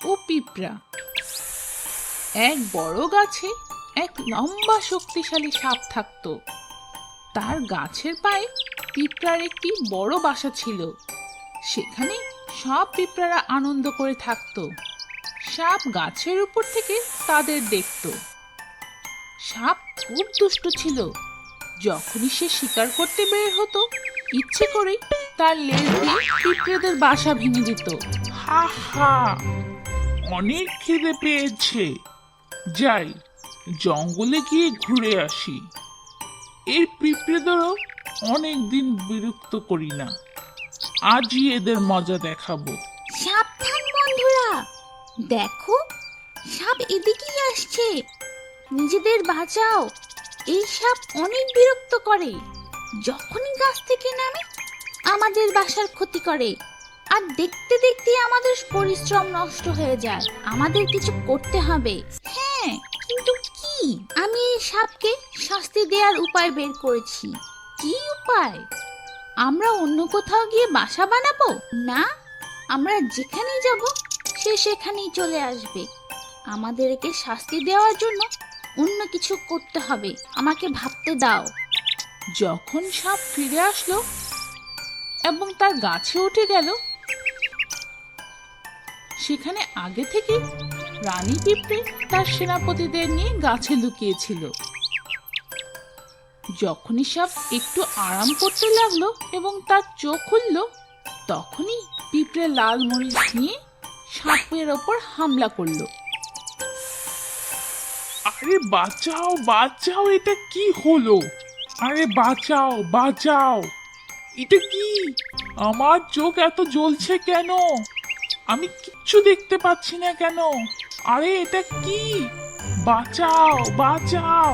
ও পিঁপড়া। এক বড় গাছে এক লম্বা শক্তিশালী সাপ থাকতো। তার গাছের পায়ে পিঁপড়ার একটি বড় বাসা ছিল। সেখানে সব পিঁপড়ারা আনন্দ করে থাকতো। সাপ গাছের উপর থেকে তাদের দেখতো। সাপ খুব দুষ্ট ছিল। যখনই সে শিকার করতে বের হতো, ইচ্ছে করেই তার লেজ দিয়ে পিঁপড়েদের বাসা ভেঙে দিত। হা হা, অনেক খিদে পেয়েছে, যাই জঙ্গলে গিয়ে ঘুরে আসি। এই পিঁপড়েদেরও অনেক দিন বিরক্ত করি না, আজই এদের মজা দেখাবো। সাবধান বন্ধুরা, দেখো সাপ এদিকেই আসছে, নিজেদের বাঁচাও। এই সাপ অনেক বিরক্ত করে, যখনই গাছ থেকে নামে আমাদের বাসার ক্ষতি করে। আর দেখতে দেখতে আমাদের পরিশ্রম নষ্ট হয়ে যায়। আমাদের কিছু করতে হবে। হ্যাঁ, কিন্তু কি? আমি এই সাপকে শাস্তি দেওয়ার উপায় বের করেছি। কি উপায়? আমরা অন্য কোথাও গিয়ে বাসা বানাবো না, আমরা যেখানেই যাব সে সেখানেই চলে আসবে। আমাদের একে শাস্তি দেওয়ার জন্য অন্য কিছু করতে হবে। আমাকে ভাবতে দাও। যখন সাপ ফিরে আসলো এবং তার গাছে উঠে গেল, সেখানে আগে থেকে রানী পিঁপড়ে তার সেনাপতিদের নিয়ে গাছে লুকিয়েছিল। যখনই সাপ একটু আরাম করতে লাগলো এবং তার চোখ খুলল, তখনই পিঁপড়ে লাল মরিচ নিয়ে সাপের ওপর হামলা করলো। আরে বাঁচাও বাঁচাও, এটা কি হলো? আরে বাঁচাও বাঁচাও, এটা কি? আমার চোখ এত জ্বলছে কেন? আমি কিচ্ছু দেখতে পাচ্ছি না কেন? আরে এটা কি? বাঁচাও বাঁচাও।